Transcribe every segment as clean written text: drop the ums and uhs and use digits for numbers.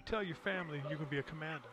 tell your family you can be a commander.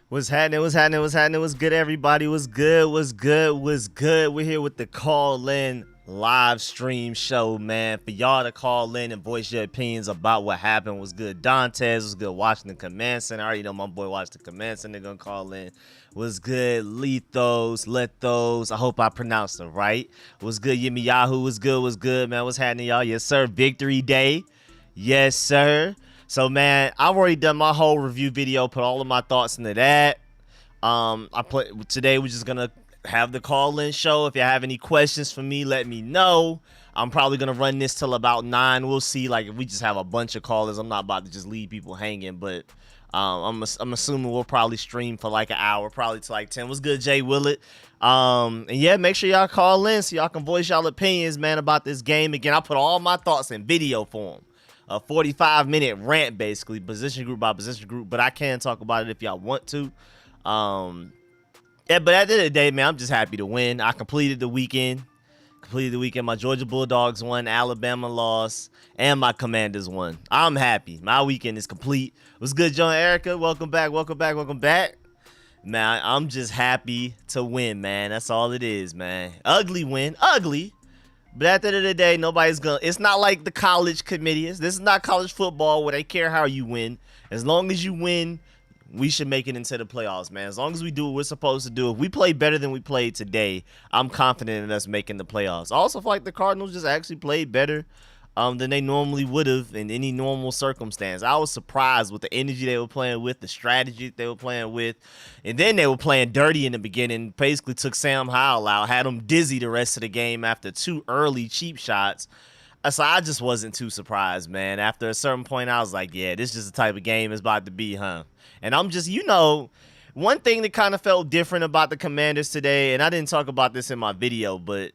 What's happening? What's happening? What's happening? What's good, everybody? What's good? What's good? What's good? We're here with the call-in live stream show, man. For y'all to call in and voice your opinions about what happened. What's good, Dantes? What's good, Washington Command Center? I already know my boy Washington Command Center gonna call in. What's good, Lethos, Lethos? I hope I pronounced it right. What's good, Yimmy Yahoo? What's good? What's good, man? What's happening, y'all? Yes, sir. Victory Day. Yes, sir. So, man, I've already done my whole review video, put all of my thoughts into that. Today we're just gonna have the call-in show. If you have any questions for me, let me know. I'm probably gonna run this till about 9. We'll see. Like, if we just have a bunch of callers, I'm not about to just leave people hanging, but I'm assuming we'll probably stream for like an hour, probably to like 10. What's good, Jay Willett? And yeah, make sure y'all call in so y'all can voice y'all opinions, man, about this game. Again, I put all my thoughts in video form. A 45-minute rant, basically, position group by position group, but I can talk about it if y'all want to. Yeah, but at the end of the day, man, I'm just happy to win. I completed the weekend. My Georgia Bulldogs won, Alabama lost, and my Commanders won. I'm happy. My weekend is complete. What's good, Joan Erica? Welcome back, welcome back, welcome back. Man, I'm just happy to win, man. That's all it is, man. Ugly win, ugly. But at the end of the day, nobody's gonna. It's not like the college committee is. This is not college football where they care how you win. As long as you win, we should make it into the playoffs, man. As long as we do what we're supposed to do. If we play better than we played today, I'm confident in us making the playoffs. I also feel like the Cardinals just actually played better than they normally would have in any normal circumstance. I was surprised with the energy they were playing with, the strategy that they were playing with, and then they were playing dirty in the beginning. Basically took Sam Howell out, had him dizzy the rest of the game after 2 early cheap shots. So I just wasn't too surprised, man. After a certain point, I was like, yeah, this is just the type of game it's about to be, huh? And I'm just, one thing that kind of felt different about the Commanders today, and I didn't talk about this in my video, but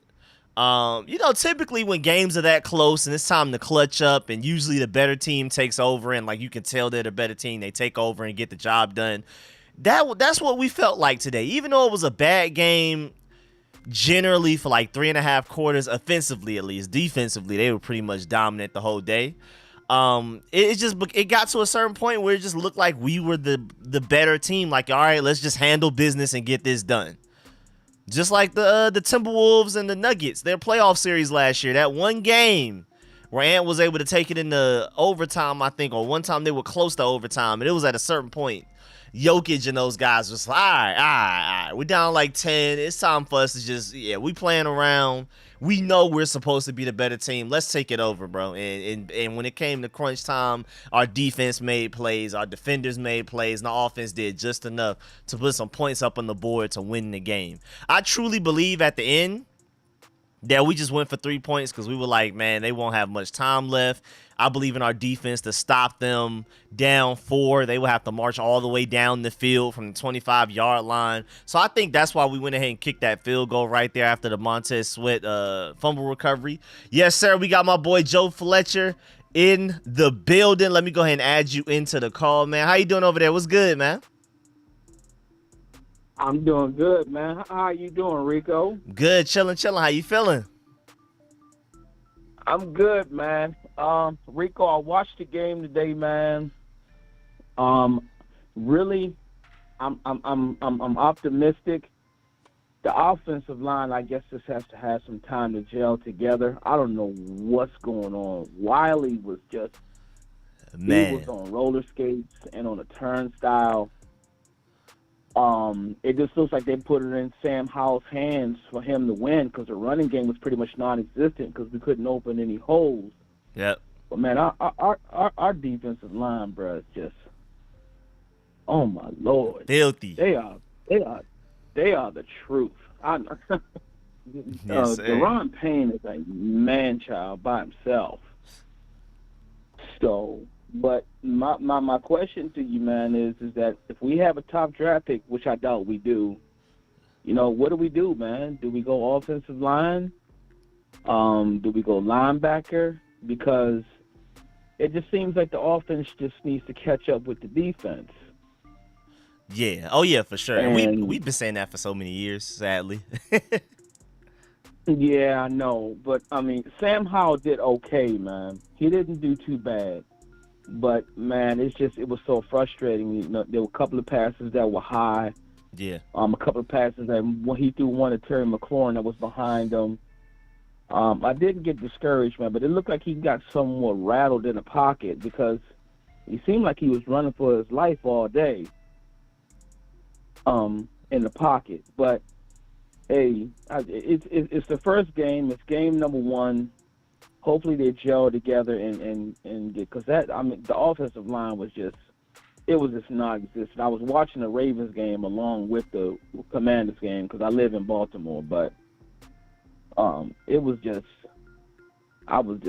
typically when games are that close and it's time to clutch up and usually the better team takes over and like you can tell they're the better team, they take over and get the job done. That's what we felt like today. Even though it was a bad game generally for like 3.5 quarters, offensively at least, defensively they were pretty much dominant the whole day. It got to a certain point where it just looked like we were the better team. Like, all right, let's just handle business and get this done. Just like the Timberwolves and the Nuggets, their playoff series last year. That one game where Ant was able to take it into overtime, I think, or one time they were close to overtime, and it was at a certain point. Jokic and those guys was like, all right. We're down like 10. It's time for us to just, we playing around. We know we're supposed to be the better team. Let's take it over, bro. And when it came to crunch time, our defense made plays, our defenders made plays, and the offense did just enough to put some points up on the board to win the game. I truly believe at the end that we just went for 3 points because we were like, man, they won't have much time left. I believe in our defense to stop them down 4. They will have to march all the way down the field from the 25-yard line. So I think that's why we went ahead and kicked that field goal right there after the Montez Sweat fumble recovery. Yes, sir. We got my boy Joe Fletcher in the building. Let me go ahead and add you into the call, man. How you doing over there? What's good, man? I'm doing good, man. How you doing, Rico? Good, chilling. How you feeling? I'm good, man. Rico, I watched the game today, man. Really, I'm optimistic. The offensive line, I guess, just has to have some time to gel together. I don't know what's going on. Wiley was just, man, he was on roller skates and on a turnstile. It just looks like they put it in Sam Howell's hands for him to win because the running game was pretty much non-existent because we couldn't open any holes. Yep. But man, our defensive line, bro, is just, oh my Lord, filthy. They are the truth. Yes, Deron Payne is a man-child by himself. So. But my question to you, man, is that if we have a top draft pick, which I doubt we do, what do we do, man? Do we go offensive line? Do we go linebacker? Because it just seems like the offense just needs to catch up with the defense. Yeah. Oh yeah, for sure. And And we've been saying that for so many years, sadly. yeah, I know, but I mean, Sam Howell did okay, man. He didn't do too bad, but man, it was so frustrating. You know, there were a couple of passes that were high. Yeah. A couple of passes that when he threw one to Terry McLaurin that was behind him. I didn't get discouraged, man, but it looked like he got somewhat rattled in the pocket because he seemed like he was running for his life all day. In the pocket, but hey, it's the first game. It's game number one. Hopefully they gel together and because that, I mean, the offensive line was just non-existent. I was watching the Ravens game along with the Commanders game because I live in Baltimore, but it was just I was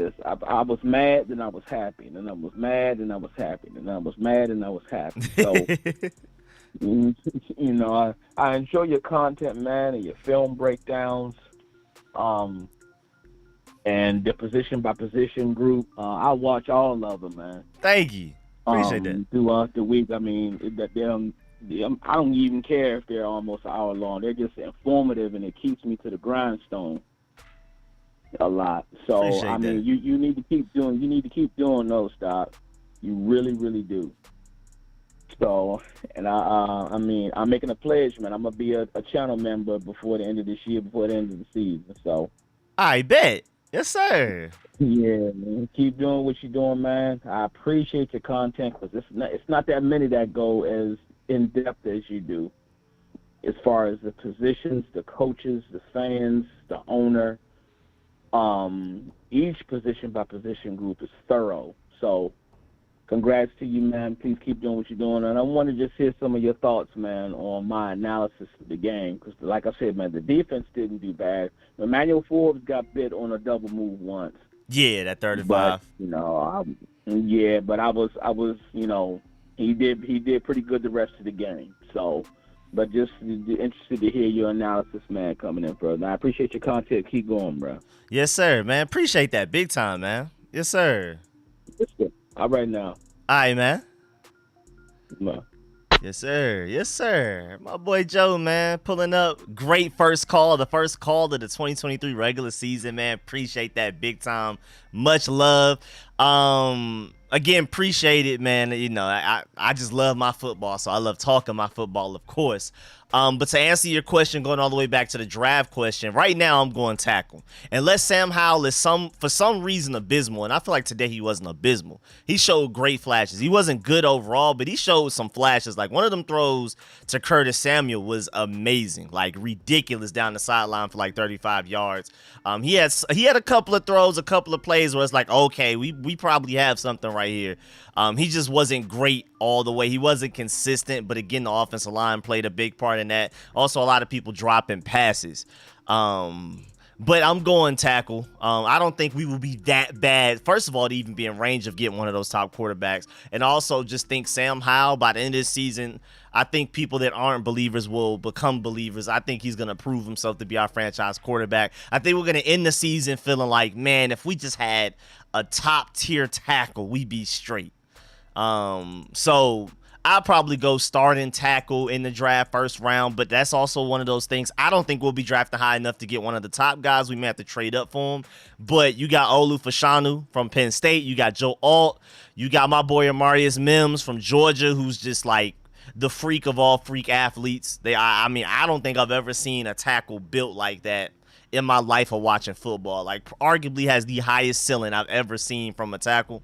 mad, then I was happy, then I was mad, then I was happy, then I was mad, and I was happy. So. You know, I enjoy your content, man, and your film breakdowns, and the position by position group. I watch all of them, man. Thank you. Appreciate that. Throughout the week. I mean, I don't even care if they're almost an hour long. They're just informative, and it keeps me to the grindstone a lot. So Appreciate I mean, that. you need to keep doing those, Doc. You really, really do. So, and I mean, I'm making a pledge, man. I'm gonna be a channel member before the end of this year, before the end of the season. So, I bet. Yes, sir. yeah, man, keep doing what you're doing, man. I appreciate your content because it's not that many that go as in depth as you do, as far as the positions, the coaches, the fans, the owner. Each position by position group is thorough. So. Congrats to you, man. Please keep doing what you're doing. And I want to just hear some of your thoughts, man, on my analysis of the game. Because, like I said, man, the defense didn't do bad. Emmanuel Forbes got bit on a double move once. Yeah, that 35. But, you know, I was, you know, he did pretty good the rest of the game. So, but just interested to hear your analysis, man, coming in, brother. I appreciate your content. Keep going, bro. Yes, sir, man. Appreciate that big time, man. Yes, sir. All right, now. All right, man. No. Yes, sir. Yes, sir. My boy Joe, man, pulling up. Great first call. The first call of the 2023 regular season, man. Appreciate that big time. Much love. Again, appreciate it, man. You know, I just love my football, so I love talking my football, of course. But to answer your question, going all the way back to the draft question, right now I'm going tackle. Unless Sam Howell is for some reason abysmal, and I feel like today he wasn't abysmal. He showed great flashes. He wasn't good overall, but he showed some flashes. Like one of them throws to Curtis Samuel was amazing, like ridiculous down the sideline for like 35 yards. He had a couple of throws, a couple of plays where it's like, okay, we probably have something right here. He just wasn't great all the way. He wasn't consistent, but again, the offensive line played a big part in that. Also, a lot of people dropping passes. But I'm going tackle. I don't think we will be that bad, first of all, to even be in range of getting one of those top quarterbacks. And also just think Sam Howell, by the end of this season, I think people that aren't believers will become believers. I think he's going to prove himself to be our franchise quarterback. I think we're going to end the season feeling like, man, if we just had a top-tier tackle, we'd be straight. So I'll probably go starting tackle in the draft first round, but that's also one of those things. I don't think we'll be drafting high enough to get one of the top guys. We may have to trade up for him. But you got Olu Fashanu from Penn State. You got Joe Alt. You got my boy Amarius Mims from Georgia, who's just like the freak of all freak athletes. I mean, I don't think I've ever seen a tackle built like that in my life of watching football. Like, arguably has the highest ceiling I've ever seen from a tackle.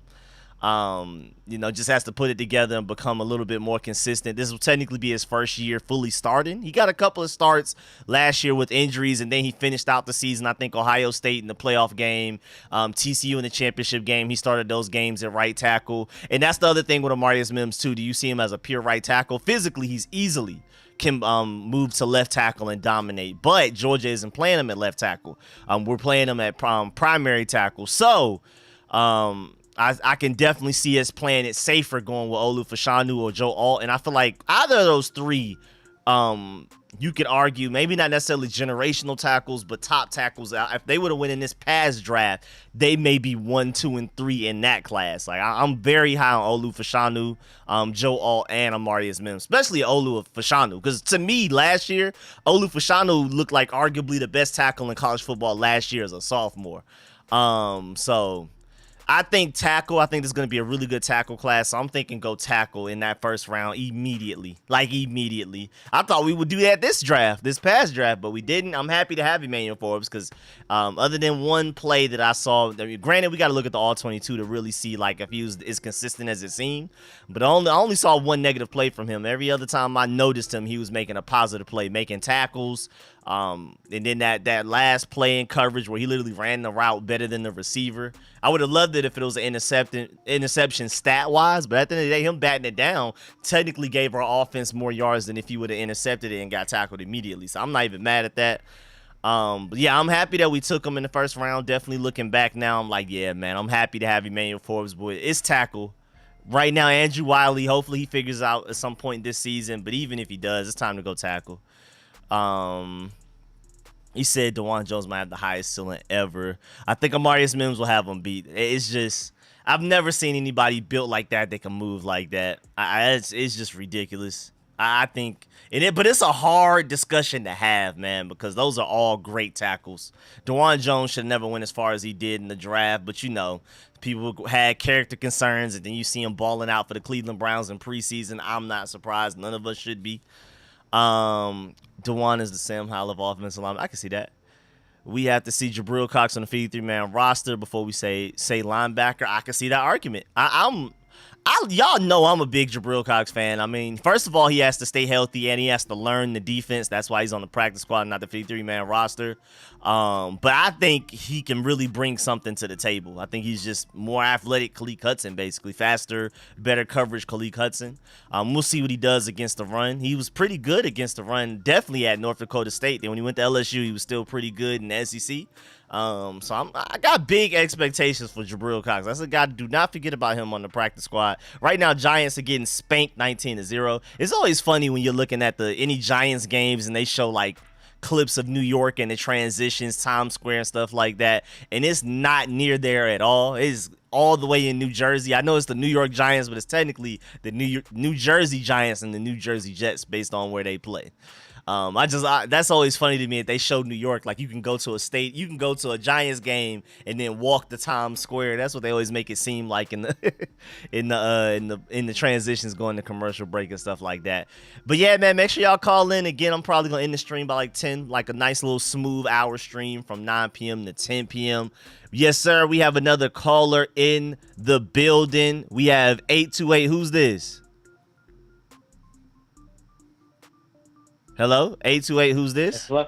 You know, just has to put it together and become a little bit more consistent. This will technically be his first year fully starting. He got a couple of starts last year with injuries, and then he finished out the season, I think, Ohio State in the playoff game, TCU in the championship game. He started those games at right tackle. And that's the other thing with Amarius Mims, too. Do you see him as a pure right tackle? Physically, he's easily can move to left tackle and dominate, but Georgia isn't playing him at left tackle. We're playing him at primary tackle. So, I can definitely see us playing it safer going with Olu Fashanu or Joe Alt. And I feel like either of those three you could argue maybe not necessarily generational tackles, but top tackles. If they would have went in this past draft, they may be 1, 2, and 3 in that class. Like I'm very high on Olu Fashanu, Joe Alt, and Amarius Mims, especially Olu Fashanu, because to me last year, Olu Fashanu looked like arguably the best tackle in college football last year as a sophomore. So I think tackle. I think this is going to be a really good tackle class. So I'm thinking go tackle in that first round immediately. Like immediately. I thought we would do that this past draft, but we didn't. I'm happy to have Emmanuel Forbes because other than one play that I saw, I mean, granted we got to look at the all 22 to really see like if he was as consistent as it seemed. But I only saw one negative play from him. Every other time I noticed him, he was making a positive play, making tackles. And then that last play in coverage where he literally ran the route better than the receiver. I would have loved it if it was an interception stat wise, but at the end of the day, him batting it down technically gave our offense more yards than if he would have intercepted it and got tackled immediately. So I'm not even mad at that. But yeah, I'm happy that we took him in the first round. Definitely looking back now, I'm like, yeah, man, I'm happy to have Emmanuel Forbes, but it's tackle. Right now, Andrew Wiley, hopefully he figures out at some point this season, but even if he does, it's time to go tackle. He said DeJuan Jones might have the highest ceiling ever. I think Amarius Mims will have him beat. It's just, I've never seen anybody built like that can move like that. It's just ridiculous. I think, but it's a hard discussion to have, man, because those are all great tackles. DeJuan Jones should never went as far as he did in the draft, but you know, people had character concerns, and then you see him balling out for the Cleveland Browns in preseason. I'm not surprised. None of us should be. DeJuan is the Sam Howell of offensive lineman. I can see that. We have to see Jabril Cox on the 53-man roster before we say linebacker. I can see that argument. Y'all know I'm a big Jabril Cox fan. I mean, first of all, he has to stay healthy and he has to learn the defense. That's why he's on the practice squad, not the 53-man roster. But I think he can really bring something to the table. I think he's just more athletic Khaleke Hudson, basically. Faster, better coverage Khaleke Hudson. We'll see what he does against the run. He was pretty good against the run, definitely at North Dakota State. Then when he went to LSU, he was still pretty good in the SEC. So I got big expectations for Jabril Cox. That's a guy, do not forget about him on the practice squad. Right now, Giants are getting spanked 19-0. It's always funny when you're looking at any Giants games and they show like clips of New York and the transitions, Times Square and stuff like that. And it's not near there at all. It's all the way in New Jersey. I know it's the New York Giants, but it's technically the New Jersey Giants and the New Jersey Jets based on where they play. That's always funny to me that they show New York, like you can go to a Giants game and then walk to Times Square. That's what they always make it seem like in the in the transitions going to commercial break and stuff like that. But yeah, man, make sure y'all call in again. I'm probably gonna end the stream by like 10, like a nice little smooth hour stream from 9 p.m. to 10 p.m. Yes, sir. We have another caller in the building. We have 828. Who's this? Hello, 828. Who's this? Hello?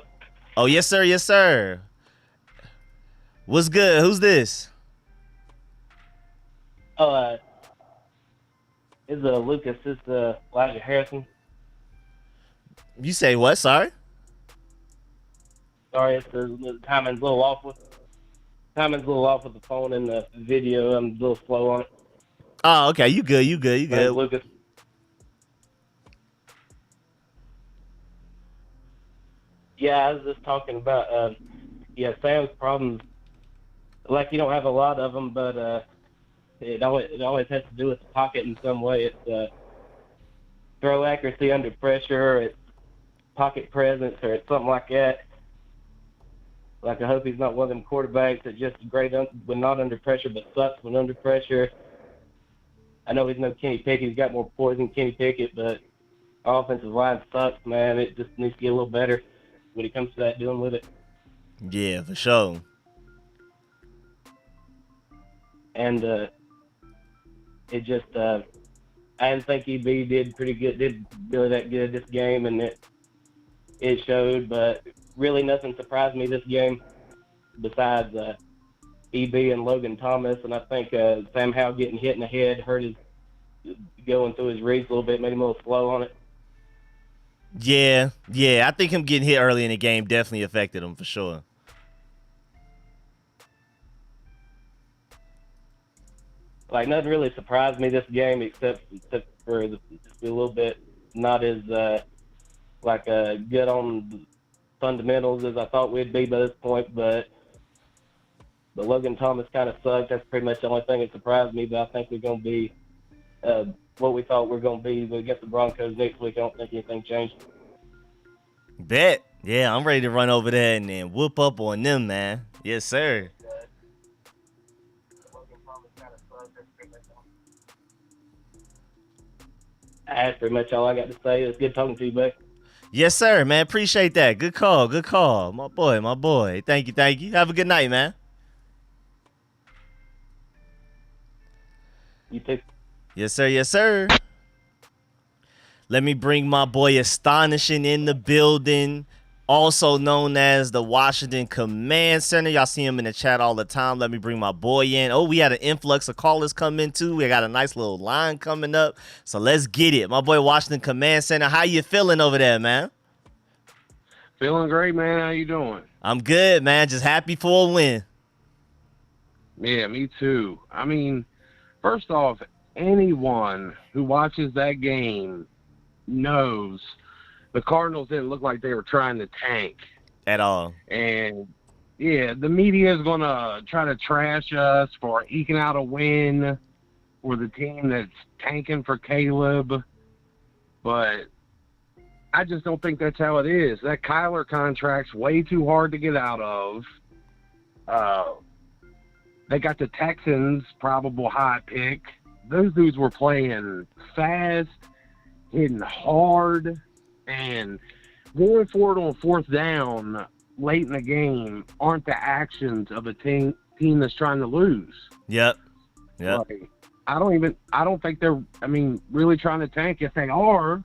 Oh, yes, sir. Yes, sir. What's good? Who's this? Oh, it's Lucas. It's Elijah Harrison. You say what? Sorry. Sorry, it's the timing's a little off with the phone and the video. I'm a little slow on it. Oh, okay. You good? You good? You good? Lucas. Yeah, I was just talking about Sam's problems. Like, you don't have a lot of them, but it always has to do with the pocket in some way. It's throw accuracy under pressure, or it's pocket presence, or it's something like that. Like, I hope he's not one of them quarterbacks that just great when not under pressure, but sucks when under pressure. I know he's no Kenny Pickett. He's got more poise than Kenny Pickett, but our offensive line sucks, man. It just needs to get a little better when it comes to that, dealing with it. Yeah, for sure. And it just, I didn't think EB did really that good this game, and it showed, but really nothing surprised me this game besides EB and Logan Thomas, and I think Sam Howell getting hit in the head hurt his, going through his reads a little bit, made him a little slow on it. Yeah. I think him getting hit early in the game definitely affected him for sure. Like, nothing really surprised me this game except for just a little bit not as like good on the fundamentals as I thought we'd be by this point, but Logan Thomas kind of sucked. That's pretty much the only thing that surprised me, but I think we're going to be what we thought we are going to be. We get the Broncos next week. I don't think anything changed. Bet. Yeah, I'm ready to run over there and then whoop up on them, man. Yes, sir. That's pretty much all I got to say. It's good talking to you, Buck. Yes, sir, man. Appreciate that. Good call. Good call. My boy. Thank you. Have a good night, man. You too. Yes, sir. Let me bring my boy Astonishing in the building, also known as the Washington Command Center. Y'all see him in the chat all the time. Let me bring my boy in. Oh, we had an influx of callers come in too. We got a nice little line coming up. So let's get it. My boy Washington Command Center. How you feeling over there, man? Feeling great, man. How you doing? I'm good, man. Just happy for a win. Yeah, me too. I mean, first off, anyone who watches that game knows the Cardinals didn't look like they were trying to tank At all. And yeah, the media is going to try to trash us for eking out a win for the team that's tanking for Caleb. But I just don't think that's how it is. That Kyler contract's way too hard to get out of. They got the Texans probable high pick. Those dudes were playing fast, hitting hard, and going for it on fourth down late in the game aren't the actions of a team that's trying to lose. Yep. Like, I don't think they're, really trying to tank. If they are,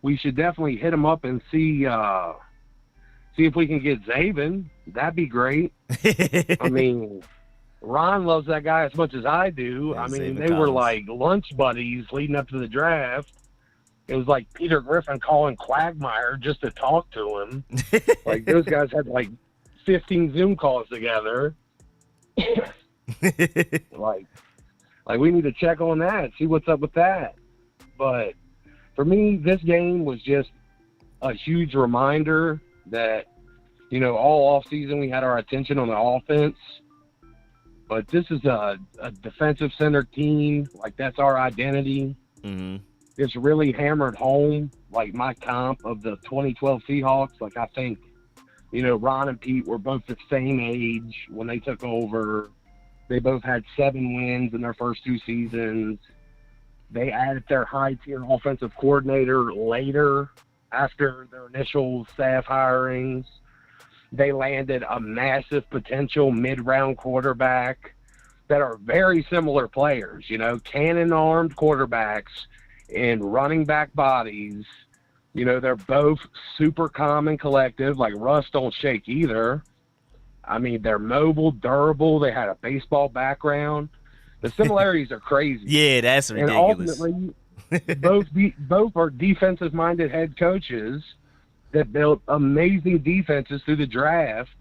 we should definitely hit them up and see if we can get Zabin. That'd be great. Ron loves that guy as much as I do. Yeah, They were like lunch buddies leading up to the draft. It was like Peter Griffin calling Quagmire just to talk to him. Like, those guys had like 15 Zoom calls together. like we need to check on that, see what's up with that. But for me, this game was just a huge reminder that, all off season we had our attention on the offense. But this is a defensive-centered team. Like, that's our identity. Mm-hmm. It's really hammered home, like my comp of the 2012 Seahawks. Like, I think, Ron and Pete were both the same age when they took over. They both had 7 wins in their first 2 seasons. They added their high-tier offensive coordinator later after their initial staff hirings. They landed a massive potential mid-round quarterback that are very similar players, cannon-armed quarterbacks and running back bodies. They're both super calm and collective. Like, Russ don't shake either. They're mobile, durable. They had a baseball background. The similarities are crazy. Yeah, that's ridiculous. And ultimately, both are defensive-minded head coaches that built amazing defenses through the draft,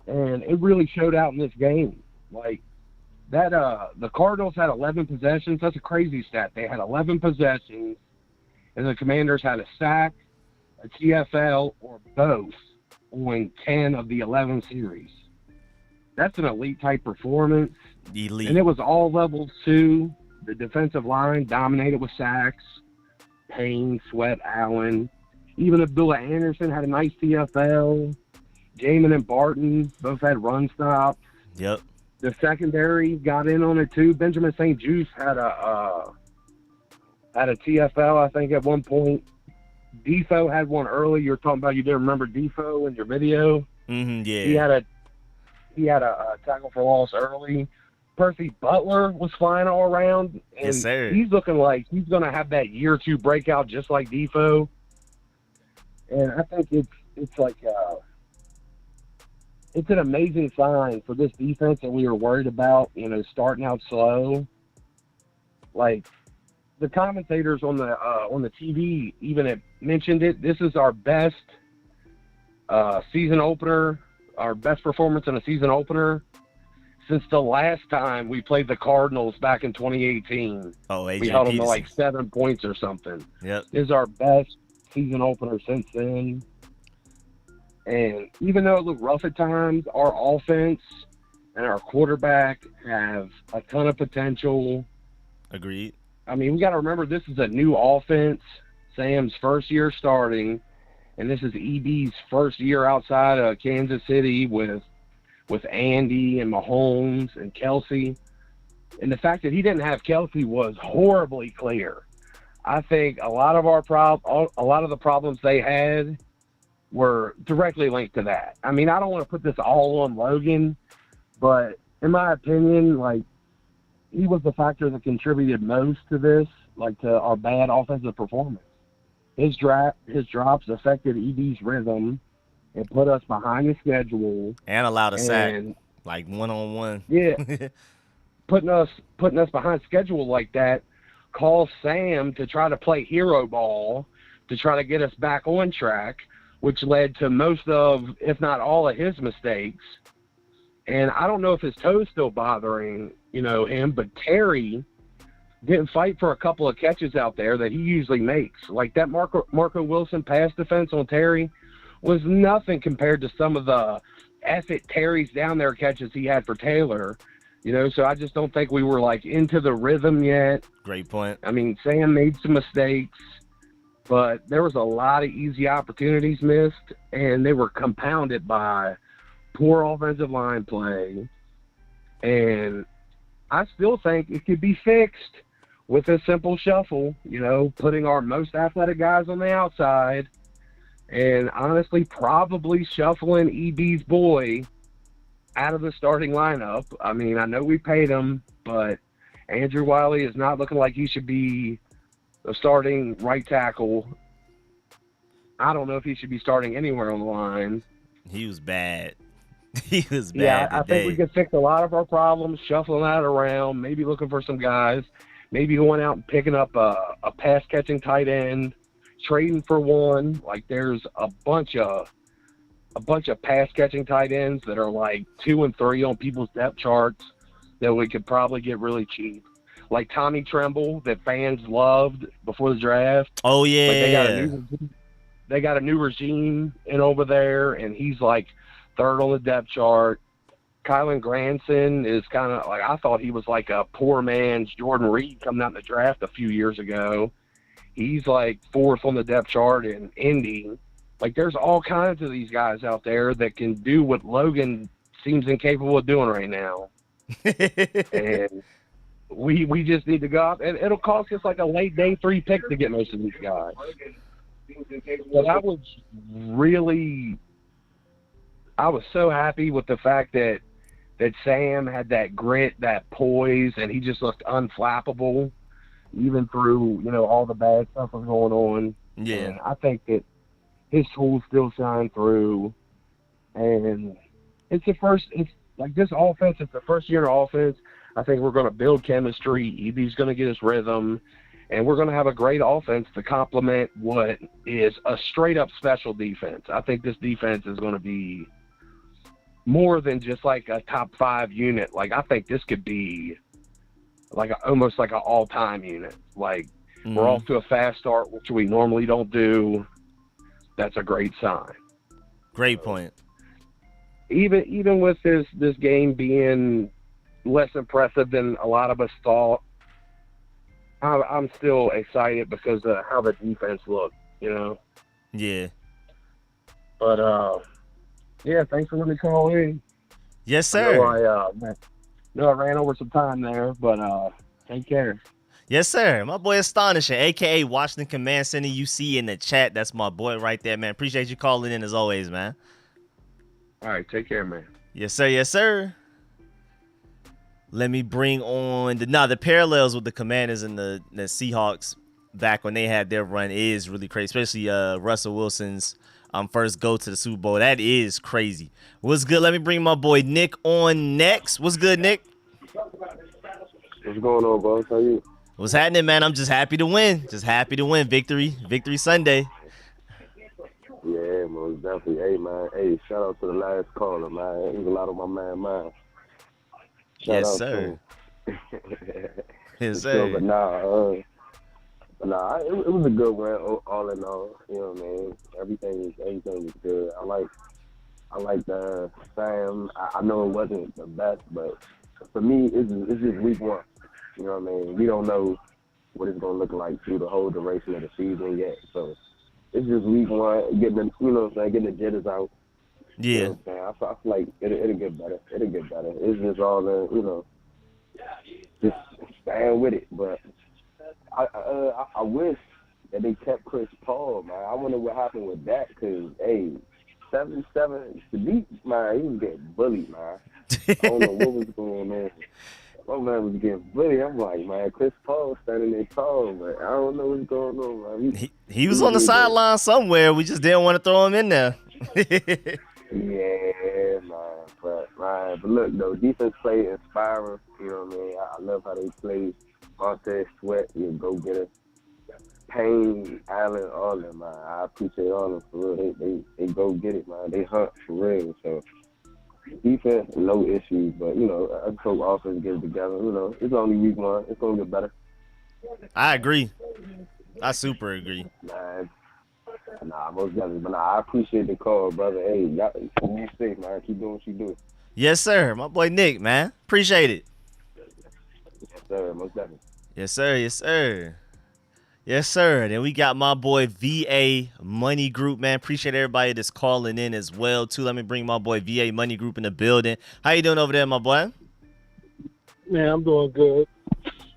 and it really showed out in this game. Like, that, the Cardinals had 11 possessions. That's a crazy stat. They had 11 possessions, and the Commanders had a sack, a TFL, or both on 10 of the 11 series. That's an elite-type performance. Elite. And it was all levels, too. The defensive line dominated with sacks. Payne, Sweat, Allen. Even Abdullah Anderson had a nice TFL. Jamin and Barton both had run stops. Yep. The secondary got in on it too. Benjamin St. Juste had a TFL, I think, at one point. Defoe had one early. You're talking about, you didn't remember Defoe in your video. Mm-hmm, yeah. He had a tackle for loss early. Percy Butler was flying all around. And yes, sir. He's looking like he's going to have that year 2 breakout just like Defoe. And I think it's like it's an amazing sign for this defense that we were worried about, starting out slow. Like, the commentators on the TV even had mentioned it. This is our best season opener, our best performance in a season opener since the last time we played the Cardinals back in 2018. Oh, AJ we held them to Peterson. like 7 points or something. Yep. This is our best season opener since then. And even though it looked rough at times, our offense and our quarterback have a ton of potential. Agreed. I mean, we got to remember this is a new offense. Sam's first year starting, and this is EB's first year outside of Kansas City with Andy and Mahomes and Kelsey. And the fact that he didn't have Kelsey was horribly clear. I think a lot of the problems they had were directly linked to that. I mean, I don't want to put this all on Logan, but in my opinion, like, he was the factor that contributed most to this, like to our bad offensive performance. His drops affected ED's rhythm and put us behind the schedule. And allowed a sack, like one-on-one. Yeah, putting us behind schedule like that caused Sam to try to play hero ball to try to get us back on track, which led to most of, if not all of his mistakes. And I don't know if his toe's still bothering, him, but Terry didn't fight for a couple of catches out there that he usually makes. Like that Marco Wilson pass defense on Terry was nothing compared to some of the effort Terry's down there catches he had for Taylor. So I just don't think we were like into the rhythm yet. Great point. I mean, Sam made some mistakes, but there was a lot of easy opportunities missed, and they were compounded by poor offensive line play. And I still think it could be fixed with a simple shuffle, putting our most athletic guys on the outside and honestly probably shuffling EB's boy out of the starting lineup. I mean, I know we paid him, but Andrew Wiley is not looking like he should be a starting right tackle. I don't know if he should be starting anywhere on the line. He was bad. He was bad. Yeah, I think we could fix a lot of our problems, shuffling that around, maybe looking for some guys, maybe going out and picking up a pass-catching tight end, trading for one. Like, there's a bunch of pass-catching tight ends that are like 2 and 3 on people's depth charts that we could probably get really cheap. Like Tommy Tremble that fans loved before the draft. Oh, yeah. Like they got a new regime in over there, and he's like 3rd on the depth chart. Kylan Granson is kind of like, I thought he was like a poor man's Jordan Reed coming out in the draft a few years ago. He's like 4th on the depth chart in Indy. Like, there's all kinds of these guys out there that can do what Logan seems incapable of doing right now. And we just need to go out, and it'll cost us like a late day 3 pick to get most of these guys. But I was so happy with the fact that Sam had that grit, that poise, and he just looked unflappable, even through, all the bad stuff was going on. Yeah. And I think that his tools still shine through. And it's like this offense, it's the first year offense. I think we're going to build chemistry. EB's going to get his rhythm. And we're going to have a great offense to complement what is a straight-up special defense. I think this defense is going to be more than just like a top 5 unit. Like, I think this could be like almost like an all-time unit. Like, we're off to a fast start, which we normally don't do. That's a great sign. Great point. Even with this game being less impressive than a lot of us thought, I'm still excited because of how the defense looked, Yeah. But, yeah, thanks for letting me call in. Yes, sir. I ran over some time there, but take care. Yes, sir. My boy Astonishing, a.k.a. Washington Command Center. You see in the chat. That's my boy right there, man. Appreciate you calling in as always, man. All right, take care, man. Yes, sir. Yes, sir. Let me bring on the parallels with the Commanders and the Seahawks back when they had their run is really crazy, especially Russell Wilson's first go to the Super Bowl. That is crazy. What's good? Let me bring my boy Nick on next. What's good, Nick? What's going on, boss? How you? What's happening, man? I'm just happy to win. Just happy to win. Victory Sunday. Yeah, most definitely. Hey, man. Hey, shout out to the last caller, man. He was a lot on my man, mine. Yes, sir. Yes, sir. But nah, But nah, it was a good win all in all. You know what I mean? Everything was good. I like the Sam. I know it wasn't the best, but for me, it's just week one. You know what I mean? We don't know what it's gonna look like through the whole duration of the season yet. So it's just week one, getting the getting the jitters out. You Yeah. know what I'm saying? I feel like it'll get better. It'll get better. It's just all the just staying with it. But I wish that they kept Chris Paul, man. I wonder what happened with that, because, hey, 7-7, Sadiq, man, he was getting bullied, man. I don't know what was going on. My man was getting bullied. I'm like, man, Chris Paul standing there tall, but I don't know what's going on, man. He was on the sideline somewhere. We just didn't want to throw him in there. Yeah, man. But look, though, defense play inspiring. You know what I mean? I love how they play. Montez Sweat, you go get it. Payne, Allen, all of them, man. I appreciate all of them for real. They go get it, man. They hunt for real. So defense, no issues. But I just hope offense get it together. It's only week one. It's gonna get better. I agree. I super agree. Man, nah, most definitely. But nah, I appreciate the call, brother. Hey, y'all be safe, man. Keep doing what you do. Yes, sir. My boy Nick, man. Appreciate it. Yes, sir. Most definitely. Yes, sir. Yes, sir. Yes, sir. Then we got my boy VA Money Group, man. Appreciate everybody that's calling in as well, too. Let me bring my boy VA Money Group in the building. How you doing over there, my boy? Man, I'm doing good.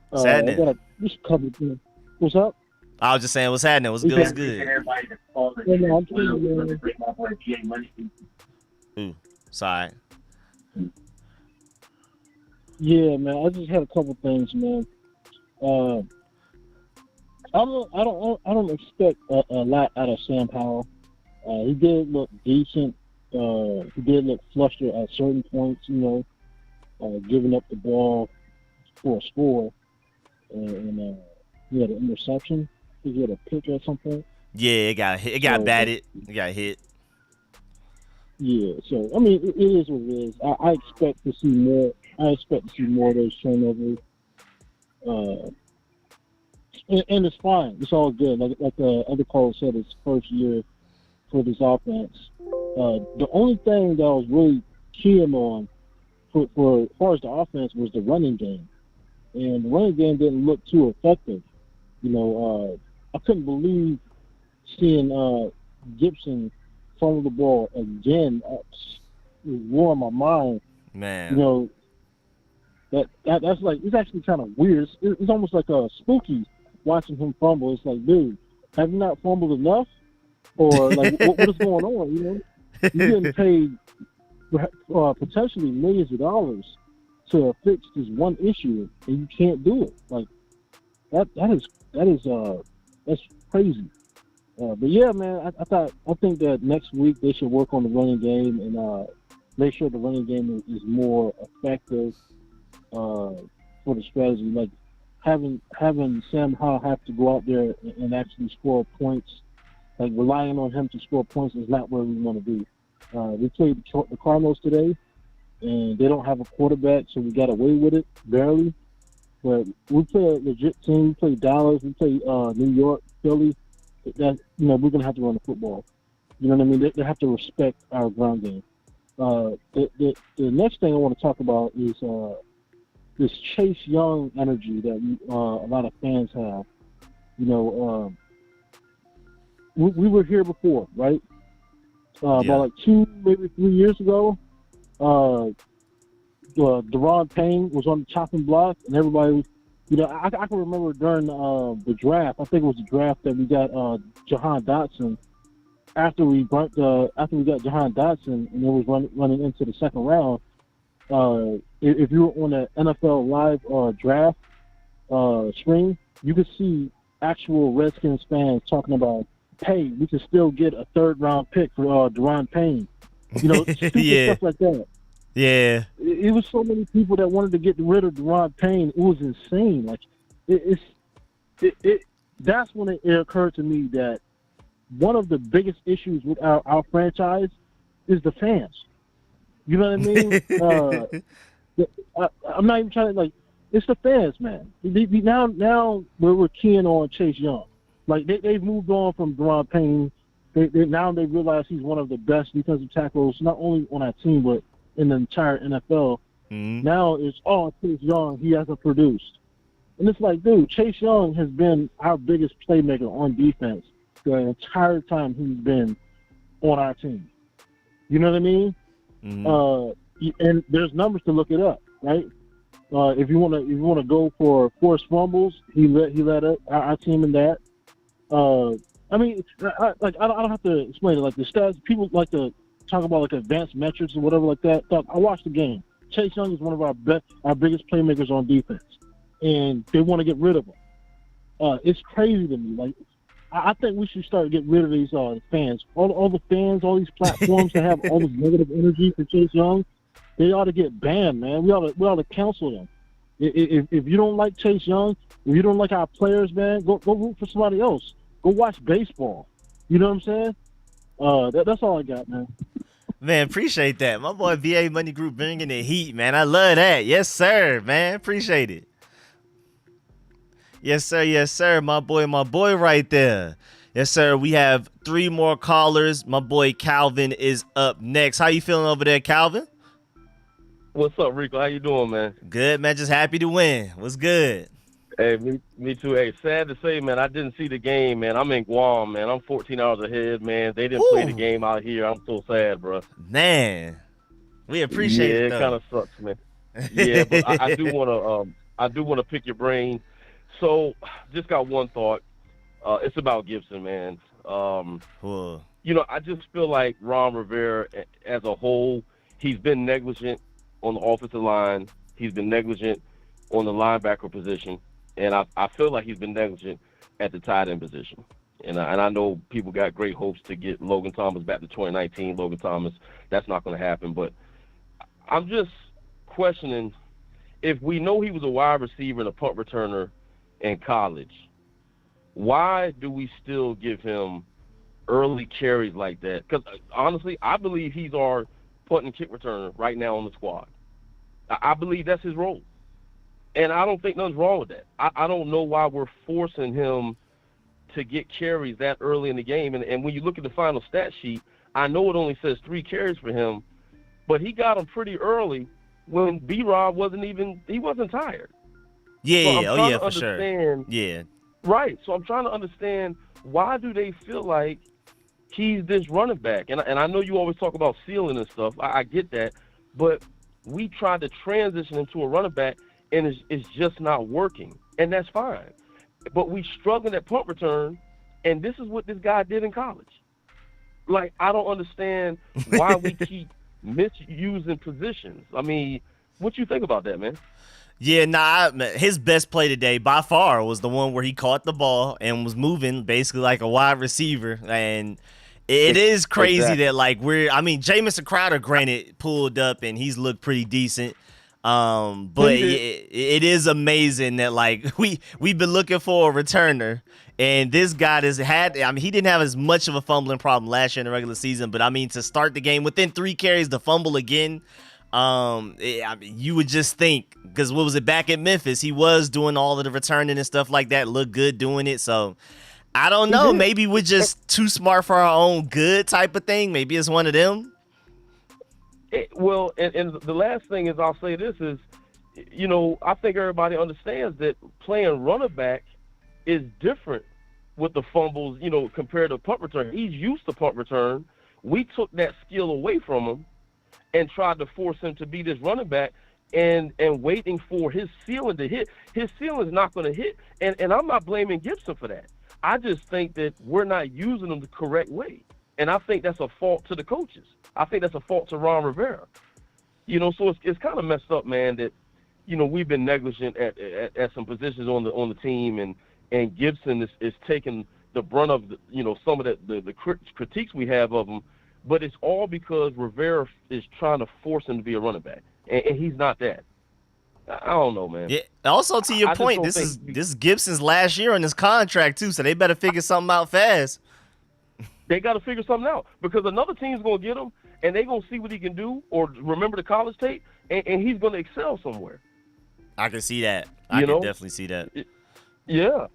What's happening? I got just a couple of things. What's up? I was just saying, what's happening? What's good? What's good? I'm telling you, Ooh, sorry. yeah, man. I just had a couple things, man. I don't expect a lot out of Sam Howell. He did look decent. He did look flustered at certain points, giving up the ball for a score, and he had an interception. He had a pick at some point. Yeah, it got hit. It got batted. It got hit. Yeah, so I mean, it is what it is. I expect to see more. I expect to see more of those turnovers. And it's fine. It's all good. Like the other caller said, it's first year for this offense. The only thing that I was really keying on for as far as the offense was the running game, and the running game didn't look too effective. I couldn't believe seeing Gibson fumble the ball again. It wore on my mind. Man. That's like, it's actually kind of weird. It's almost like a spooky watching him fumble. It's like, dude, have you not fumbled enough? Or like, what is going on? You're getting paid potentially millions of dollars to fix this one issue, and you can't do it. Like that's crazy. But yeah, man, I think that next week they should work on the running game and make sure the running game is more effective for the strategy. Like having Sam Howell have to go out there and actually score points, like relying on him to score points is not where we want to be. We played the Cardinals today, and they don't have a quarterback, so we got away with it barely. But we play a legit team. We play Dallas. We play New York, Philly. We're gonna have to run the football. You know what I mean? They have to respect our ground game. The next thing I want to talk about is this Chase Young energy that a lot of fans have. We were here before, right? About like 2, maybe 3 years ago, Deron Payne was on the chopping block, and everybody was, I can remember during the draft. I think it was the draft that we got Jahan Dotson. After we got Jahan Dotson, and it was running into the second round. If you were on the NFL Live draft screen, you could see actual Redskins fans talking about, hey, we can still get a third-round pick for Deron Payne. Stupid stuff like that. Yeah. It was so many people that wanted to get rid of Deron Payne. It was insane. Like, that's when it occurred to me that one of the biggest issues with our franchise is the fans. You know what I mean? I'm not even trying to, like, It's the fans, man. Now we're keying on Chase Young. Like they've moved on from Deron Payne. Now they realize he's one of the best defensive tackles, not only on our team but in the entire NFL. Mm-hmm. Now it's Chase Young. He hasn't produced, and it's like, dude, Chase Young has been our biggest playmaker on defense the entire time he's been on our team. You know what I mean? Mm-hmm. And there's numbers to look it up, right? If you want to go for forced fumbles, he led our team in that. I mean, I don't have to explain it. Like the stats, people like to talk about like advanced metrics or whatever like that. I watched the game. Chase Young is one of our biggest playmakers on defense, and they want to get rid of him. It's crazy to me. Like I think we should start getting rid of these fans. All the fans, all these platforms that have all this negative energy for Chase Young. They ought to get banned, man. We ought to counsel them. If you don't like Chase Young, if you don't like our players, man, go root for somebody else. Go watch baseball. You know what I'm saying? That's all I got, man. Man, appreciate that. My boy VA Money Group bringing the heat, man. I love that. Yes, sir, man. Appreciate it. Yes, sir. Yes, sir. My boy right there. Yes, sir. We have 3 more callers. My boy Calvin is up next. How you feeling over there, Calvin? What's up, Rico? How you doing, man? Good, man. Just happy to win. What's good? Hey, me too. Hey, sad to say, man, I didn't see the game, man. I'm in Guam, man. I'm 14 hours ahead, man. They didn't play the game out here. I'm so sad, bro. Man, we appreciate it. Yeah, it kind of sucks, man. Yeah, but I do want to pick your brain. So, just got one thought. It's about Gibson, man. You know, I just feel like Ron Rivera, as a whole, he's been negligent on the offensive line. He's been negligent on the linebacker position. And I feel like he's been negligent at the tight end position. And I know people got great hopes to get Logan Thomas back to 2019. Logan Thomas, that's not going to happen. But I'm just questioning, if we know he was a wide receiver and a punt returner in college, why do we still give him early carries like that? Because, honestly, I believe he's our punt and kick returner right now on the squad. I believe that's his role. And I don't think nothing's wrong with that. I don't know why we're forcing him to get carries that early in the game. And when you look at the final stat sheet, I know it only says 3 carries for him, but he got them pretty early when B-Rob wasn't tired. Yeah, so for sure. Yeah. Right. So I'm trying to understand, why do they feel like he's this running back? And I know you always talk about ceiling and stuff. I get that. But we tried to transition him to a running back, and it's just not working. And that's fine. But we struggling at punt return, and this is what this guy did in college. Like, I don't understand why we keep misusing positions. I mean, what you think about that, man? Yeah, his best play today by far was the one where he caught the ball and was moving basically like a wide receiver. And it is crazy that Jamison Crowder, granted, pulled up and he's looked pretty decent. But it is amazing that we've been looking for a returner, and this guy he didn't have as much of a fumbling problem last year in the regular season, but to start the game within 3 carries, the fumble again, you would just think, because what was it, back at Memphis, he was doing all of the returning and stuff like that, looked good doing it. So I don't know, maybe we're just too smart for our own good type of thing. Maybe it's one of them. Well, and the last thing is, I'll say this is, I think everybody understands that playing running back is different with the fumbles, compared to punt return. He's used to punt return. We took that skill away from him and tried to force him to be this running back and waiting for his ceiling to hit. His ceiling is not going to hit, and I'm not blaming Gibson for that. I just think that we're not using him the correct way. And I think that's a fault to the coaches. I think that's a fault to Ron Rivera. So it's kind of messed up, man, that, we've been negligent at some positions on the team, and Gibson is taking the brunt of some of the critiques we have of him. But it's all because Rivera is trying to force him to be a running back, and he's not that. I don't know, man. Yeah. Also, to your point, this is Gibson's last year on his contract too, so they better figure something out fast. They got to figure something out, because another team's going to get him, and they're going to see what he can do or remember the college tape, and he's going to excel somewhere. I can see that. I You can know? definitely see that. Yeah.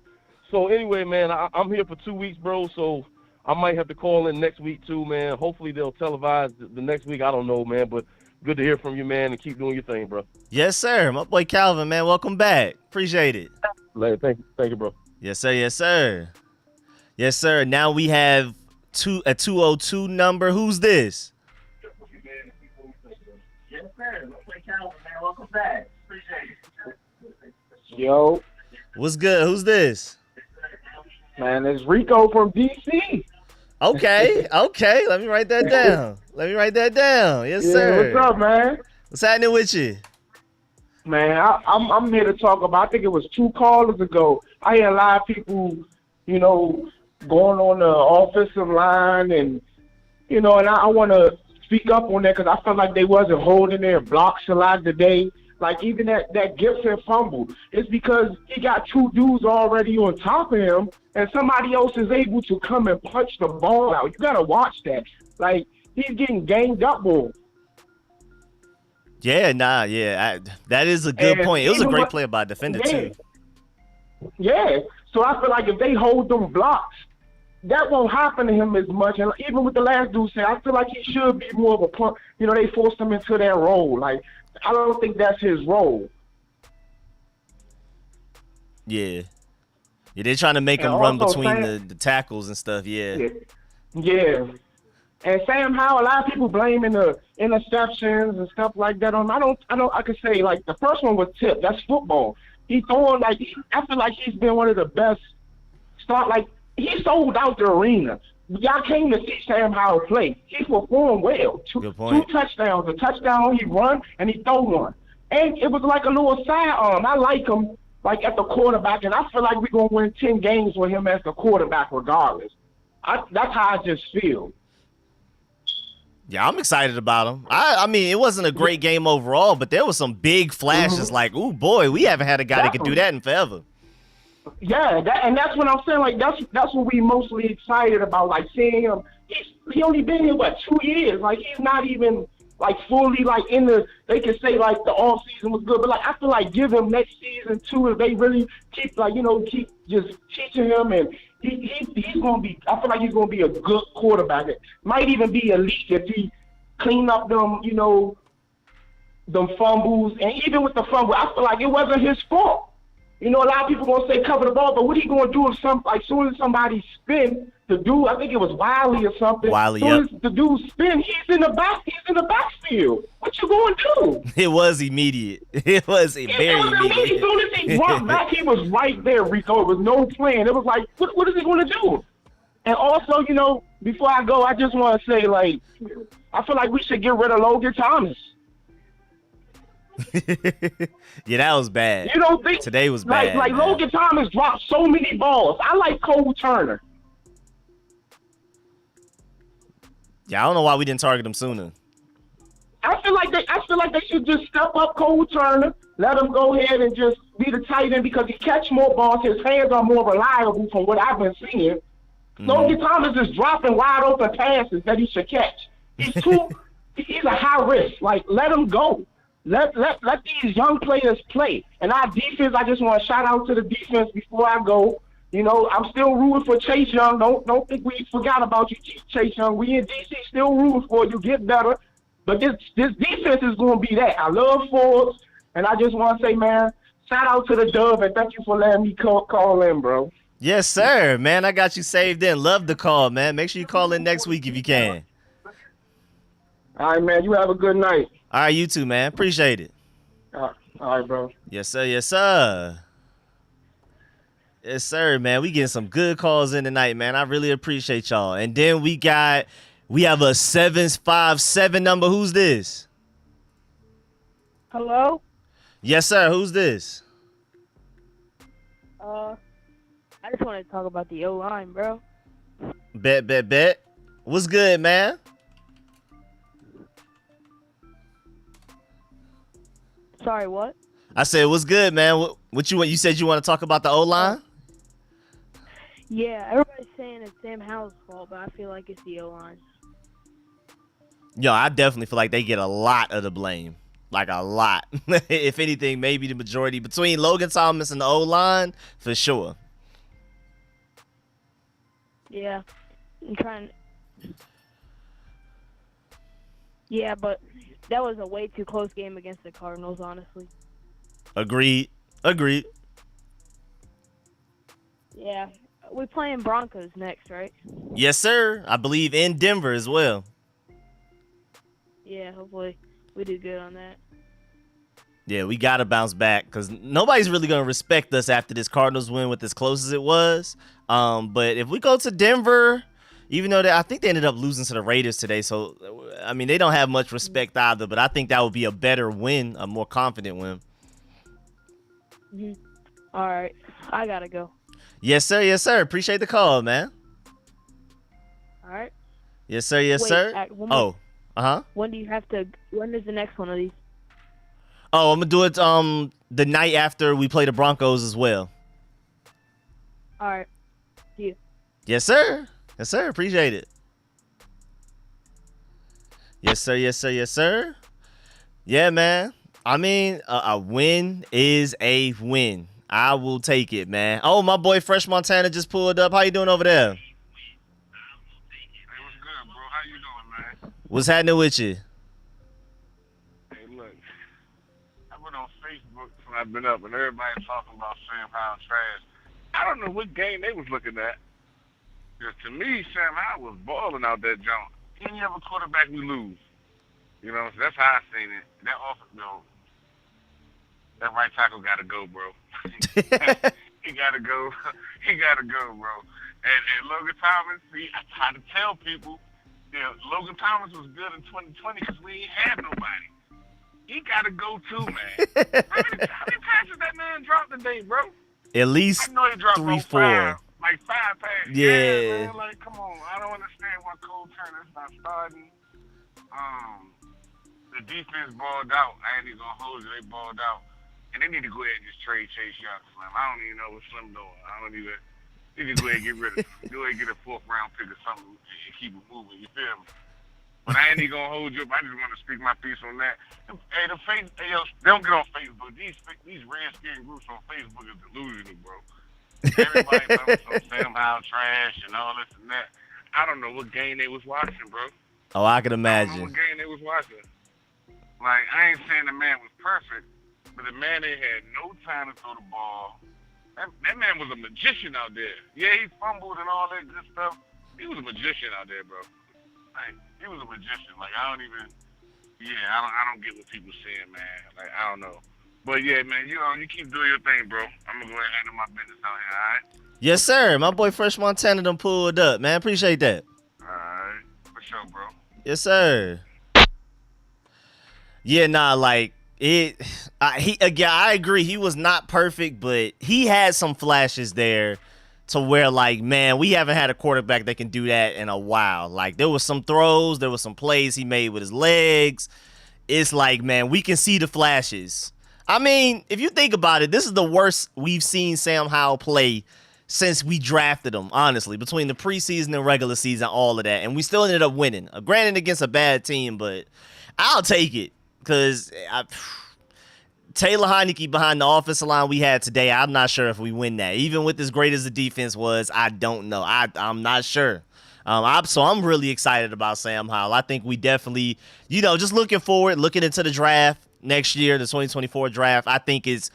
So anyway, man, I'm here for 2 weeks, bro. So I might have to call in next week too, man. Hopefully they'll televise the next week. I don't know, man, but good to hear from you, man, and keep doing your thing, bro. Yes, sir. My boy Calvin, man. Welcome back. Appreciate it. Thank you, bro. Yes, sir. Yes, sir. Yes, sir. Now we have a 202 number. Who's this? Yes, sir. My boy Calvin, man. Welcome back. Appreciate it. Yo, What's good? Who's this? man, it's Rico from DC. Okay. Okay. Let me write that down. Yes, Yeah, sir. what's up, man? What's happening with you? Man, I'm here to talk about. I think it was 2 callers ago. I hear a lot of people, going on the offensive line, and and I want to speak up on that because I felt like they wasn't holding their blocks a lot today. Like even that Gibson fumble, it's because he got 2 dudes already on top of him, and somebody else is able to come and punch the ball out. You gotta watch that. Like he's getting ganged up on. Yeah, that is a good And point. It was a even great what- play by a defender, Yeah. too. Yeah. So I feel like if they hold them blocks, that won't happen to him as much. And even with the last dude saying, I feel like he should be more of a punt. They forced him into that role. Like, I don't think that's his role. Yeah. Yeah, they're trying to make And him run also between Sam- the tackles and stuff, yeah. Yeah. And Sam Howell, a lot of people blaming the interceptions and stuff like that on him. I could say, like, the first one was tipped. That's football. He's throwing, I feel like he's been one of the best he sold out the arena. Y'all came to see Sam Howell play. He performed well. Good point. 2 touchdowns. A touchdown, he run, and he throw one. And it was like a little sidearm. I like him, like, at the quarterback, and I feel like we're going to win 10 games with him as the quarterback regardless. That's how I just feel. Yeah, I'm excited about him. I mean, it wasn't a great game overall, but there was some big flashes like, ooh, boy, we haven't had a guy that could do that in forever. Yeah, and that's what I'm saying. Like that's what we mostly excited about. Like seeing him, he only been here 2 years. Like he's not even like fully like in the. They can say like the off season was good, but like I feel like give him next season too if they really keep keep just teaching him, and he's gonna be. I feel like he's gonna be a good quarterback. It might even be elite if he clean up them them fumbles, and even with the fumble, I feel like it wasn't his fault. A lot of people gonna say cover the ball, but what he gonna do if soon as somebody spin, the dude, I think it was Wiley or something. Wiley, soon as the dude spin, he's in the backfield. What you gonna do? It was immediate. It was very immediate. As soon as he dropped back, he was right there, Rico. It was no plan. It was like, what is he gonna do? And also, before I go, I just want to say, like, I feel like we should get rid of Logan Thomas. Yeah, that was bad. You don't think today was bad? Like Logan Thomas dropped so many balls. I like Cole Turner. Yeah, I don't know why we didn't target him sooner. I feel like they should just step up Cole Turner, let him go ahead and just be the tight end because he catch more balls. His hands are more reliable from what I've been seeing. Logan Thomas is dropping wide open passes that he should catch. He's a high risk. Like, let him go. Let these young players play. And our defense, I just want to shout out to the defense before I go. I'm still rooting for Chase Young. Don't think we forgot about you, Chase Young. We in DC still rooting for you. Get better. But this defense is going to be that. I love Forbes, and I just want to say, man, shout out to the Dove, and thank you for letting me call in, bro. Yes, sir, man. I got you saved in. Love the call, man. Make sure you call in next week if you can. All right, man. You have a good night. All right, you too, man. Appreciate it. All right, bro. Yes, sir. Yes, sir. Yes, sir, man. We getting some good calls in tonight, man. I really appreciate y'all. And then we have a 757 number. Who's this? Hello? Yes, sir. Who's this? I just want to talk about the O-line, bro. Bet. What's good, man? Sorry, what? I said, what's good, man? What you want? You said you want to talk about the O-line? Yeah, everybody's saying it's Sam Howell's fault, but I feel like it's the O-line. Yo, I definitely feel like they get a lot of the blame. Like a lot. If anything, maybe the majority between Logan Thomas and the O-line, for sure. Yeah, I'm trying. Yeah, but that was a way too close game against the Cardinals, honestly. Agreed. Yeah, we're playing Broncos next, right? Yes, sir. I believe in Denver as well. Yeah, hopefully we do good on that. Yeah, we got to bounce back because nobody's really going to respect us after this Cardinals win with as close as it was. But if we go to Denver, even though I think they ended up losing to the Raiders today, so, I mean, they don't have much respect either, but I think that would be a better win, a more confident win. Mm-hmm. All right, I got to go. Yes, sir. Yes, sir. Appreciate the call, man. All right. Yes, sir. Yes, Wait, sir. Oh, When do you have to? When is the next one of these? Oh, I'm gonna do it the night after we play the Broncos as well. All right. See you. Yes, sir. Yes, sir. Appreciate it. Yes, sir. Yes, sir. Yes, sir. Yeah, man. I mean, a win is a win. I will take it, man. Oh, my boy Fresh Montana just pulled up. How you doing over there? Hey, what's good, bro? How you doing, man? What's happening with you? Hey, look, I've been on Facebook since I've been up, and everybody's talking about Sam Howell trash. I don't know what game they was looking at. Because to me, Sam Howell was balling out that jump. Any other quarterback we lose. You know, so that's how I seen it. That offense, that right tackle got to go, bro. He got to go. He got to go, bro. And Logan Thomas, see, I try to tell people, Logan Thomas was good in 2020 because we ain't had nobody. He got to go too, man. How many passes that man dropped today, bro? At least I know he dropped 3, 4. Like 5 passes. Yeah. Man, like, come on. I don't understand why Cole Turner's not starting. The defense balled out. I ain't even going to hold you. They balled out. And they need to go ahead and just trade Chase Young, Slim. I don't even know what Slim doing. I don't even. They need to go ahead and get rid of him. Go ahead and get a 4th round pick or something and keep it moving. You feel me? But I ain't even gonna hold you up. I just want to speak my piece on that. Hey, don't get on Facebook. These Redskin groups on Facebook is delusional, bro. Everybody talking some Sam Howell trash and all this and that. I don't know what game they was watching, bro. Oh, I can I don't know imagine. what game they was watching. Like, I ain't saying the man was perfect, but the man ain't had no time to throw the ball. That man was a magician out there. Yeah, he fumbled and all that good stuff. He was a magician out there, bro. Like, he was a magician. Like, I don't get what people saying, man. Like, I don't know. But yeah, man, you keep doing your thing, bro. I'm gonna go ahead and handle my business out here, all right? Yes, sir. My boy Fresh Montana done pulled up, man. Appreciate that. All right, for sure, bro. Yes, sir. Yeah, nah, like I agree. He was not perfect, but he had some flashes there to where, like, man, we haven't had a quarterback that can do that in a while. Like, there was some throws, there was some plays he made with his legs. It's like, man, we can see the flashes. I mean, if you think about it, this is the worst we've seen Sam Howell play since we drafted him, honestly, between the preseason and regular season, all of that. And we still ended up winning. Granted, against a bad team, but I'll take it. Because Taylor Heineke behind the offensive line we had today, I'm not sure if we win that. Even with as great as the defense was, I don't know. I'm not sure. So I'm really excited about Sam Howell. I think we definitely, just looking forward, looking into the draft next year, the 2024 draft, I think it's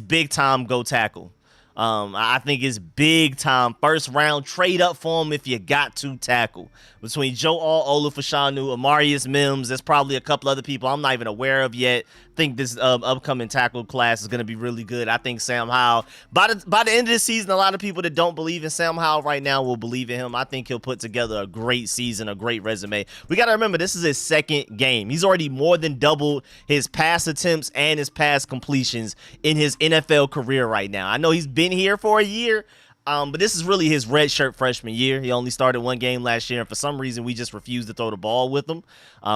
big time go tackle. I think it's big time. First round, trade up for him if you got to tackle. Between Joe Olufashanu, Amarius Mims, there's probably a couple other people I'm not even aware of yet. I think this upcoming tackle class is going to be really good. I think Sam Howell, by the end of the season, a lot of people that don't believe in Sam Howell right now will believe in him. I think he'll put together a great season, a great resume. We got to remember, this is his second game. He's already more than doubled his pass attempts and his pass completions in his NFL career right now. I know he's been here for a year, but this is really his redshirt freshman year. He only started one game last year, and for some reason, we just refused to throw the ball with him.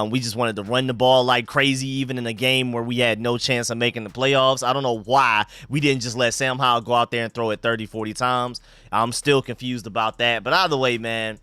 We just wanted to run the ball like crazy, even in a game where we had no chance of making the playoffs. I don't know why we didn't just let Sam Howell go out there and throw it 30, 40 times. I'm still confused about that. But either way, man,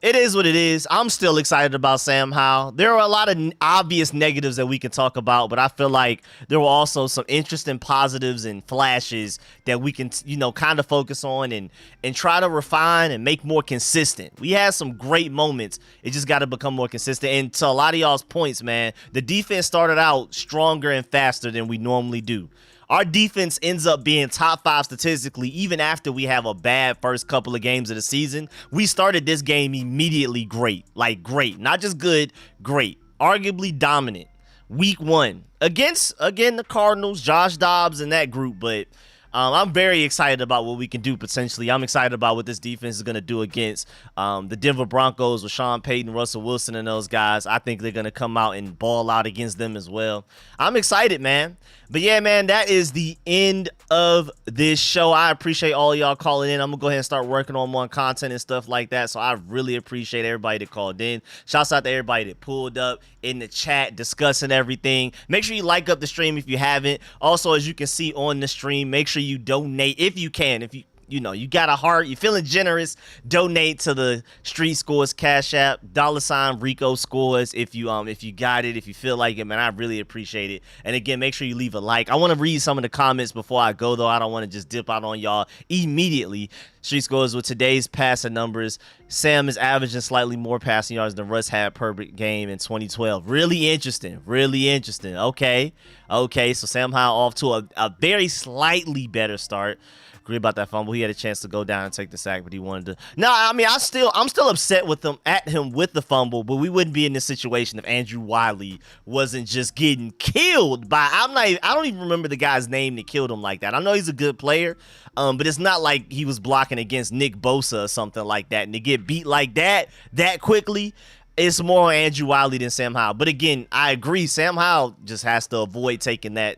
it is what it is. I'm still excited about Sam Howell. There are a lot of obvious negatives that we can talk about, but I feel like there were also some interesting positives and flashes that we can, kind of focus on and try to refine and make more consistent. We had some great moments. It just got to become more consistent. And to a lot of y'all's points, man, the defense started out stronger and faster than we normally do. Our defense ends up being top 5 statistically, even after we have a bad first couple of games of the season. We started this game immediately great. Like, great. Not just good, great. Arguably dominant. Week 1. Against, again, the Cardinals, Josh Dobbs and that group, but I'm very excited about what we can do potentially. I'm excited about what this defense is going to do against the Denver Broncos with Sean Payton, Russell Wilson, and those guys. I think they're going to come out and ball out against them as well. I'm excited, man. But yeah, man, that is the end of this show. I appreciate all y'all calling in. I'm going to go ahead and start working on more content and stuff like that. So I really appreciate everybody that called in. Shouts out to everybody that pulled up in the chat discussing everything. Make sure you like up the stream if you haven't. Also, as you can see on the stream, make sure you donate if you can. If you got a heart, you're feeling generous, donate to the Street Scores Cash App, $ RicoScores if you got it, if you feel like it, man. I really appreciate it. And again, make sure you leave a like. I want to read some of the comments before I go, though. I don't want to just dip out on y'all immediately. Street Scores with today's passing numbers. Sam is averaging slightly more passing yards than Russ had per game in 2012. Really interesting. Really interesting. Okay. So Sam Howell off to a very slightly better start. Agree about that fumble. He had a chance to go down and take the sack, but he wanted to. No, I mean, I'm still upset with him with the fumble, but we wouldn't be in this situation if Andrew Wiley wasn't just getting killed by. I don't even remember the guy's name that killed him like that. I know he's a good player, but it's not like he was blocking against Nick Bosa or something like that, and to get beat like that quickly. It's more Andrew Wiley than Sam Howell. But again, I agree. Sam Howell just has to avoid taking that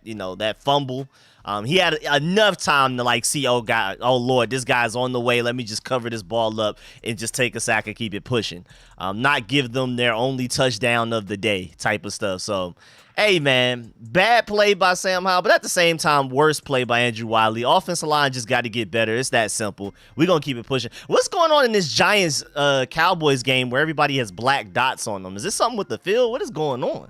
fumble. He had enough time to see, oh Lord, this guy's on the way. Let me just cover this ball up and just take a sack and keep it pushing. Not give them their only touchdown of the day type of stuff. So, hey, man, bad play by Sam Howell, but at the same time, worst play by Andrew Wiley. Offensive line just got to get better. It's that simple. We're going to keep it pushing. What's going on in this Giants-Cowboys game where everybody has black dots on them? Is this something with the field? What is going on?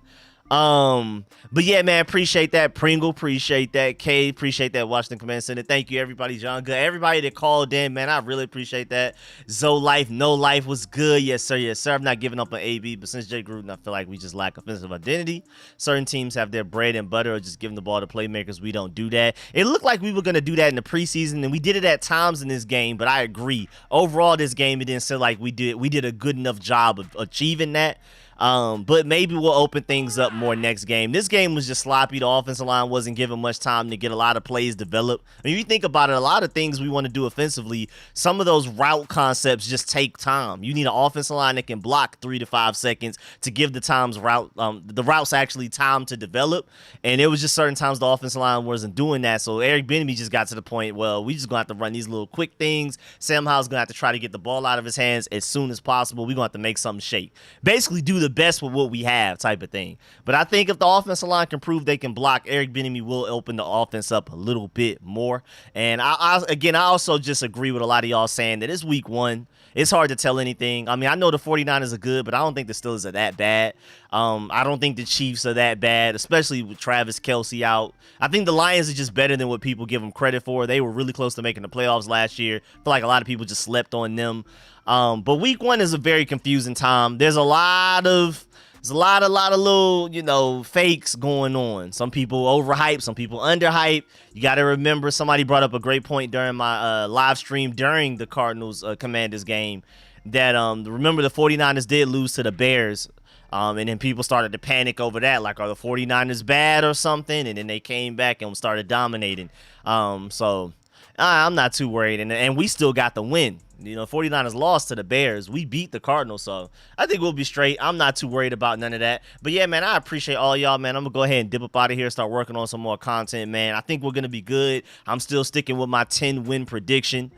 But yeah, man, appreciate that. Pringle, appreciate that. K, appreciate that. Washington Command Center. Thank you, everybody. John Good, everybody that called in, man, I really appreciate that. Zoe Life, No Life was good. Yes, sir. Yes, sir. I'm not giving up on AB, but since Jay Gruden, I feel like we just lack offensive identity. Certain teams have their bread and butter or just giving the ball to playmakers. We don't do that. It looked like we were going to do that in the preseason, and we did it at times in this game, but I agree. Overall, this game, it didn't seem like we did a good enough job of achieving that. But maybe we'll open things up more next game. This game was just sloppy. The offensive line wasn't given much time to get a lot of plays developed. I mean, if you think about it, a lot of things we want to do offensively, some of those route concepts just take time. You need an offensive line that can block 3 to 5 seconds to give the routes actually time to develop. And it was just certain times the offensive line wasn't doing that. So Eric Bieniemy just got to the point, well, we just going to have to run these little quick things. Sam Howell's going to have to try to get the ball out of his hands as soon as possible. We're going to have to make something shake. Basically do the best with what we have type of thing. But I think if the offensive line can prove they can block, Eric Bieniemy will open the offense up a little bit more. And I also just agree with a lot of y'all saying that it's week 1. It's hard to tell anything. I mean, I know the 49ers are good, but I don't think the Steelers are that bad. I don't think the Chiefs are that bad, especially with Travis Kelce out. I think the Lions are just better than what people give them credit for. They were really close to making the playoffs last year. I feel like a lot of people just slept on them. But week 1 is a very confusing time. There's a lot of little, fakes going on. Some people overhype, some people underhype. You got to remember, somebody brought up a great point during my live stream during the Cardinals Commanders game that remember the 49ers did lose to the Bears. And then people started to panic over that, like, are the 49ers bad or something? And then they came back and started dominating. So I'm not too worried. And we still got the win. 49ers lost to the Bears. We beat the Cardinals, so I think we'll be straight. I'm not too worried about none of that. But yeah, man, I appreciate all y'all, man. I'm going to go ahead and dip up out of here, start working on some more content, man. I think we're going to be good. I'm still sticking with my 10-win prediction.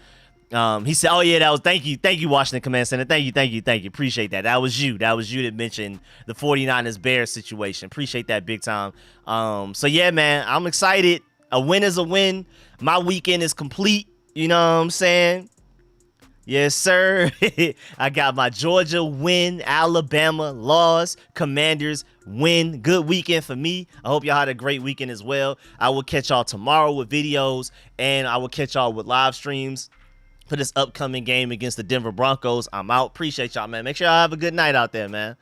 He said, oh, yeah, thank you, Washington Command Center. Thank you. Appreciate that. That was you that mentioned the 49ers-Bears situation. Appreciate that big time. So yeah, man, I'm excited. A win is a win. My weekend is complete. You know what I'm saying? Yes, sir. I got my Georgia win, Alabama loss, Commanders win. Good weekend for me. I hope y'all had a great weekend as well. I will catch y'all tomorrow with videos, and I will catch y'all with live streams for this upcoming game against the Denver Broncos. I'm out. Appreciate y'all, man. Make sure y'all have a good night out there, man.